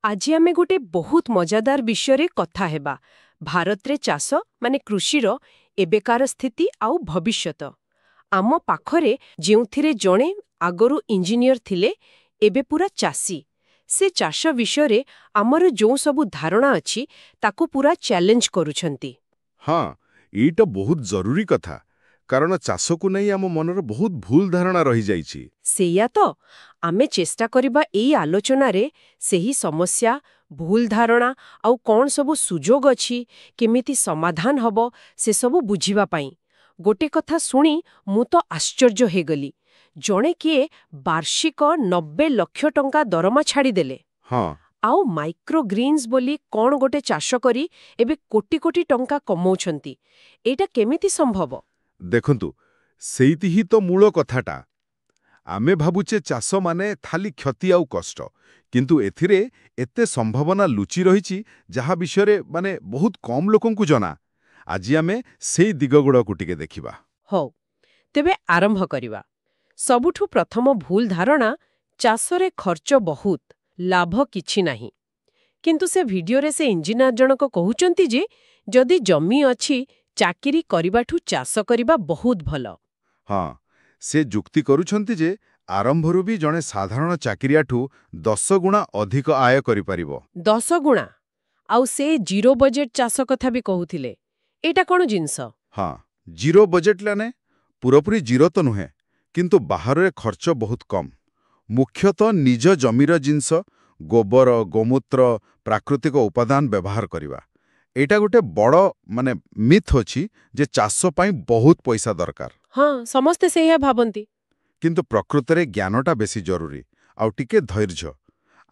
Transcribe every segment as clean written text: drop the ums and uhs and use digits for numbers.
আজি आमे गोटे बहुत मजादार विषय कथा हेबा भारत रे चाष माने कृषिर एबेकार स्थिति आउ भविष्यत। आम पाखरे जेउथिरे जणे आगरु इंजीनियर थिले एबे पूरा चासी से चाष विषय आमर जो सबु धारणा अछि ताकू पूरा चैलेंज करूछंती। हाँ, एटा बहुत जरूरी कथा कारण चाषकु नहीं आम मनर बहुत भूल धारणा रही जाइछि। सेया तो आमे चेष्टा करिबा एई आलोचना रे सेही समस्या भूल धारणा आउ कौन सबु सुजोग अछि केमिति समाधान हबो से सबु बुझिबा पाई। गोटे कथा सुनी मु तो आश्चर्य हे गली जणे किए वार्षिक 90 लक्ष टंका दरमा छाड़ी देले। हाँ, आउ माइक्रो ग्रीन्स बोली कौन गोटे चाष करी एबे कोटी कोटी टंका कमाउछंती एटा केमिति संभव? देखंतु सेइति ही तो मूल कथाटा। आमे भाबुचे चाष माने खाली क्षति आउ कष्ट, किंतु एथिरे एते संभावना लुचि रहिछि जहा विषय माने बहुत कम लोकंकु जना। आज आमे सेई दिगगुड़ाकु टिके देखिबा। हो तेबे आरंभ करिवा। सबुठु प्रथम भूल धारणा चाषरे खर्च बहुत लाभ किछि नाही। किंतु से भिडियो रे से इंजीनियर जनक कहउचंती जे जदि जमी अछि चाकिरी करिबाठु चाष करिबा बहुत भलो। हाँ, से जुक्ति करूछंती जे आरंभरू भी जणे साधारण चाकिरियाठू 10 गुणा अधिक आय करि परिबो। 10 गुणा आउ से जीरो बजेट चाष कथा भी कहउथिले। एटा कोन जिंस? हाँ, जीरो बजेट लाने पूरापूरी जीरो तो नुहे, किंतु बाहर खर्च बहुत कम। मुख्यतः निज जमीर जिंस गोबर गोमूत्र प्राकृतिक उपादान व्यवहार करिबा। एटा गोटे बड़ माने मिथ अछि जे चाष पई बहुत पैसा दरकार। हाँ समस्ते सेया भाबंती। किंतु प्रकृतरे ज्ञानटा बेसी जरूरी आउ टिके धैर्य।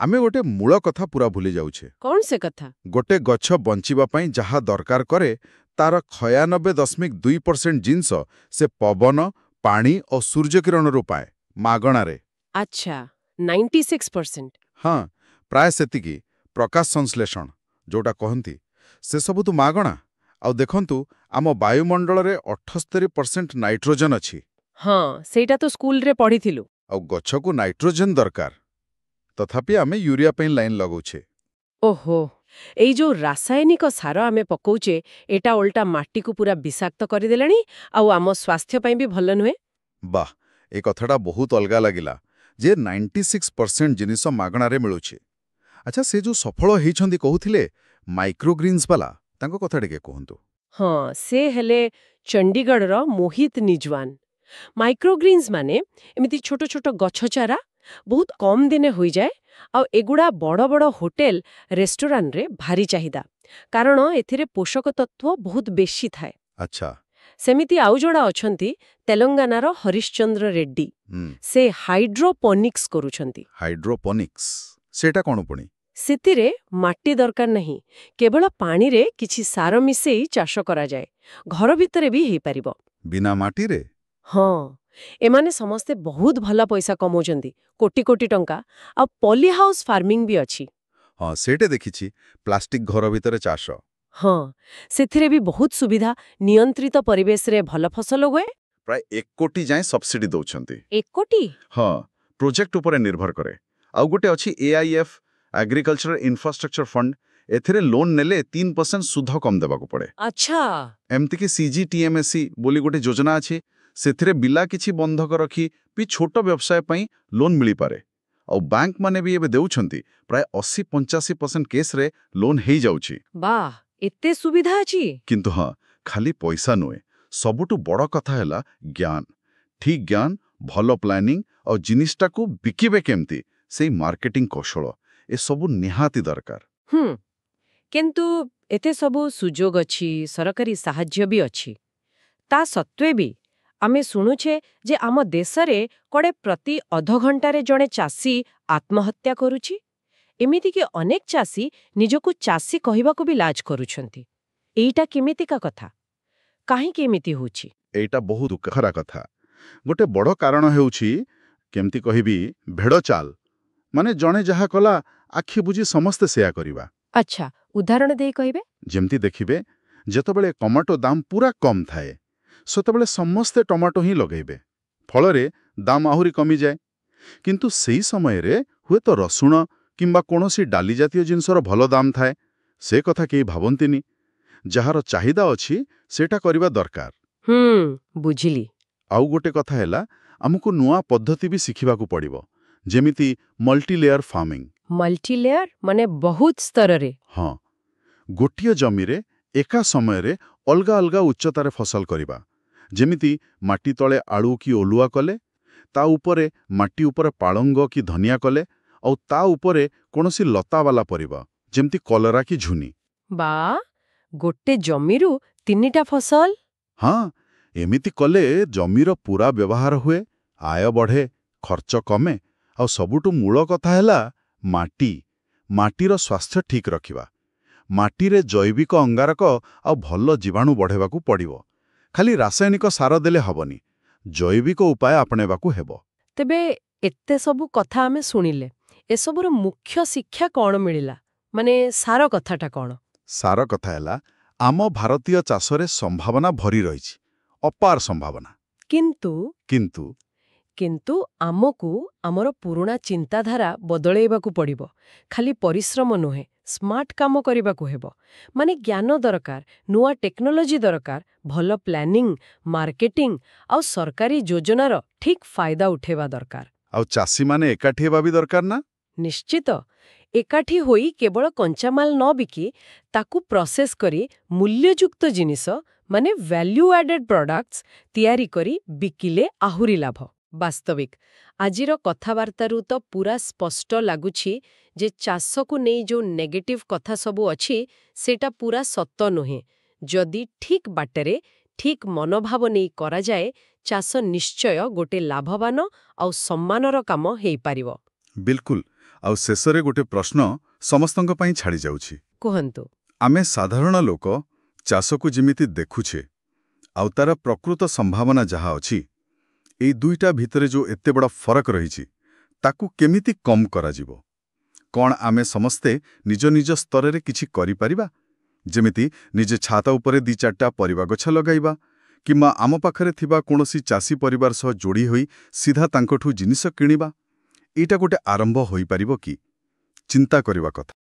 आमे गोटे मूल कथा पूरा भूली जाउछे। कौन से कथा? गोटे गछ बंचिबा पई जहा दरकार करे तार 96.2% जिंस से पवन पानी और सूर्य किरण रु पाए मागणा रे। अच्छा 96%। हाँ, प्राय सेतिकी प्रकाश संश्लेषण जोटा कहंती से सबु तो मागणा। आउ देखंतु आम वायुमंडल रे 78% नाइट्रोजन अछि। हाँ सेटा तो स्कूल रे पढ़िथिलु। आउ गछकु नाइट्रोजन दरकार, तथापि आमे यूरिया पई लाइन लगाउछे। ओहो एई जो रासायनिक सार आमे पकौचे एटा उल्टा माटी को पूरा विषाक्त कर देलानी आउ आम स्वास्थ्य पई भी भल नुहे। वाह, ए कथाटा बहुत अलगा लागिला जे 96% जिनिस मागणा रे मिलुछे। अच्छा, से जो सफल हेइछंदी कहउथिले माइक्रोग्रीन्स वाला तांको कथा टिके कहंतु। हाँ से हेले चंडीगढ़ रो मोहित निजवान। माइक्रोग्रीन्स माने एमिति छोटो छोटो गछ चारा बहुत कम दिने होई जाए आउ एगुड़ा बड़ बड़ होटेल रेस्टोरेंट रे भारी चाहिदा कारण एथिरे पोषक तत्व बहुत बेशी थाए। अच्छा, सेमिति आउ जोड़ा अछंती तेलंगानार हरिश्चंद्र रेड्डी। से हाइड्रोपोनिक्स करूछंती। हाइड्रोपोनिक्स सेटा कोन पुणी? सेतिरे माटी दरकार नहीं, केवल पानी रे किछि सार मिसेई चाष करा जाए। घर भितरे भी हेई परिबो बिना माटी रे। हाँ एमाने समस्ते बहुत भला पैसा कमौचंदी कोटी कोटी टंका। आ पॉली हाउस फार्मिंग भी अछि। हाँ, सेटे देखिछि प्लास्टिक घर भितरे चाष। हाँ सेथिरे भी बहुत सुविधा नियंत्रित परिवेश रे भल फसल हुए। प्राय 1 कोटी जाए सब्सिडी दउछंती। 1 कोटी? हाँ, प्रोजेक्ट ऊपर निर्भर करे। आउ गोटे अछि AIF एग्रीकल्चर इंफ्रास्ट्रक्चर फंड। एथिरे लोन नेले 3% सुध कम देबाको पड़े। अच्छा एमती कि CGTMSE बोली गोटे योजना अछि, सेथिरे बिला किछि बंधक रखी भी छोट व्यवसाय पई लोन मिली पारे। और बैंक माने भी एबे देउछंती प्राय 80-85% केस रे लोन हेई जाउछि। वाह एते सुविधा अछि। किंतु हाँ, खाली पैसा नुए, सबुटु बड़ कथा हैला ज्ञान। ठीक ज्ञान, भलो प्लानिंग और जिनिसटा को बिकिबे केमती सेई मार्केटिंग कौशल ए सबु निहाती दरकार। किंतु एते सबु सुजोग अछि, सरकारी साहाय्य भी अछि। ता सत्वे भी आमे सुनुछे जे आम देशरे कड़े प्रति अध घंटारे जणे चासी आत्महत्या करूछि। एमिति कि अनेक चासी निजको चासी कहिबाको भी लाज करूछंती। एइटा केमितिका कथा? काहे केमिति होछि? एइटा बहुत दुखरा कथा। गोटे बड़ कारण हेउछि केमती कहिबी भेड़ चाल। माने जणे जहा कला आखि बुझी समस्त सेया करिबा। अच्छा उदाहरण देई कहिबे? जेमती देखिबे जेतबेले टमाटो दाम पूरा कम थाए सेतबेले समस्ते टमाटो ही लगेबे, फलरे दाम आहुरी कमी जाए। किंतु सेई समय रे हुए तो रसुण କିମ୍ବା କୌଣସି ଡାଲି ଜାତୀୟ ଜିନିଷର ଭଲ ଦାମ ଥାଏ ସେ କଥା କେହି ଭାବନ୍ତିନି। ଯାହାର ଚାହିଦା ଅଛି ସେଟା କରିବା ଦରକାର। ବୁଝିଲି। ଆଉ ଗୋଟେ କଥା ହେଲା, ଆମକୁ ନୂଆ ପଦ୍ଧତି ବି ଶିଖିବାକୁ ପଡ଼ିବ, ଯେମିତି ମଲ୍ଟିଲେୟାର ଫାର୍ମିଂ। ମଲ୍ଟିଲେୟାର ମାନେ ବହୁତ ସ୍ତରରେ? ହଁ, ଗୋଟିଏ ଜମିରେ ଏକା ସମୟରେ ଅଲଗା ଅଲଗା ଉଚ୍ଚତାରେ ଫସଲ କରିବା। ଯେମିତି ମାଟି ତଳେ ଆଳୁ କି ଓଲୁଆ କଲେ, ତା ଉପରେ ମାଟି ଉପରେ ପାଳଙ୍ଗ କି ଧନିଆ କଲେ, ଆଉ ତା ଉପରେ କୌଣସି ଲତାବାଲା ପରିବା ଯେମିତି କଲରା କି ଝୁନି। ବା, ଗୋଟେ ଜମିରୁ 3ଟା ଫସଲ? ହଁ, ଏମିତି କଲେ ଜମିର ପୁରା ବ୍ୟବହାର ହୁଏ, ଆୟ ବଢ଼େ, ଖର୍ଚ୍ଚ କମେ, ଆଉ ସବୁଠୁ ମୂଳ କଥା ହେଲା ମାଟିର ସ୍ୱାସ୍ଥ୍ୟ ଠିକ୍ ରଖିବା। ମାଟିରେ ଜୈବିକ ଅଙ୍ଗାରକ ଆଉ ଭଲ ଜୀବାଣୁ ବଢ଼େଇବାକୁ ପଡ଼ିବ। ଖାଲି ରାସାୟନିକ ସାର ଦେଲେ ହବନି, ଜୈବିକ ଉପାୟ ଆପଣେଇବାକୁ ହେବ। ତେବେ ଏତେ ସବୁ କଥା ଆମେ ଶୁଣିଲେ, ଏସବୁର ମୁଖ୍ୟ ଶିକ୍ଷା କ'ଣ ମିଳିଲା? ମାନେ ସାର କଥାଟା କ'ଣ? ସାର କଥା ହେଲା, ଆମ ଭାରତୀୟ ଚାଷରେ ସମ୍ଭାବନା ଭରି ରହିଛି, ଅପାର ସମ୍ଭାବନା। କିନ୍ତୁ ଆମକୁ ଆମର ପୁରୁଣା ଚିନ୍ତାଧାରା ବଦଳେଇବାକୁ ପଡ଼ିବ। ଖାଲି ପରିଶ୍ରମ ନୁହେଁ, ସ୍ମାର୍ଟ କାମ କରିବାକୁ ହେବ। ମାନେ ଜ୍ଞାନ ଦରକାର, ନୂଆ ଟେକ୍ନୋଲୋଜି ଦରକାର, ଭଲ ପ୍ଲାନିଂ, ମାର୍କେଟିଂ ଆଉ ସରକାରୀ ଯୋଜନାର ଠିକ୍ ଫାଇଦା ଉଠେଇବା ଦରକାର। ଆଉ ଚାଷୀମାନେ ଏକାଠି ହେବା ବି ଦରକାର ନା? ନିଶ୍ଚିତ। ଏକାଠି ହୋଇ କେବଳ କଞ୍ଚାମାଲ ନ ବିକି ତାକୁ ପ୍ରସେସ କରି ମୂଲ୍ୟଯୁକ୍ତ ଜିନିଷ ମାନେ ଭ୍ୟାଲ୍ୟୁ ଆଡେଡ୍ ପ୍ରଡକ୍ଟସ୍ ତିଆରି କରି ବିକିଲେ ଆହୁରି ଲାଭ। ବାସ୍ତବିକ ଆଜିର କଥାବାର୍ତ୍ତାରୁ ତ ପୁରା ସ୍ପଷ୍ଟ ଲାଗୁଛି ଯେ ଚାଷକୁ ନେଇ ଯେଉଁ ନେଗେଟିଭ୍ କଥା ସବୁ ଅଛି ସେଟା ପୁରା ସତ ନୁହେଁ। ଯଦି ଠିକ୍ ବାଟରେ ଠିକ୍ ମନୋଭାବ ନେଇ କରାଯାଏ, ଚାଷ ନିଶ୍ଚୟ ଗୋଟେ ଲାଭବାନ ଆଉ ସମ୍ମାନର କାମ ହେଇପାରିବ। ବିଲକୁଲ। ଆଉ ଶେଷରେ ଗୋଟେ ପ୍ରଶ୍ନ ସମସ୍ତଙ୍କ ପାଇଁ ଛାଡ଼ିଯାଉଛି। କୁହନ୍ତୁ। ଆମେ ସାଧାରଣ ଲୋକ ଚାଷକୁ ଯେମିତି ଦେଖୁଛେ ଆଉ ତାର ପ୍ରକୃତ ସମ୍ଭାବନା ଯାହା ଅଛି, ଏଇ ଦୁଇଟା ଭିତରେ ଯେଉଁ ଏତେ ବଡ଼ ଫରକ ରହିଛି ତାକୁ କେମିତି କମ୍ କରାଯିବ? କ'ଣ ଆମେ ସମସ୍ତେ ନିଜ ନିଜ ସ୍ତରରେ କିଛି କରିପାରିବା? ଯେମିତି ନିଜେ ଛାତ ଉପରେ 2-4ଟା ପରିବା ଗଛ ଲଗାଇବା, କିମ୍ବା ଆମ ପାଖରେ ଥିବା କୌଣସି ଚାଷୀ ପରିବାର ସହ ଯୋଡ଼ି ହୋଇ ସିଧା ତାଙ୍କଠୁ ଜିନିଷ କିଣିବା। ଏଇଟା ଗୋଟେ ଆରମ୍ଭ ହୋଇପାରିବ କି? ଚିନ୍ତା କରିବା କଥା।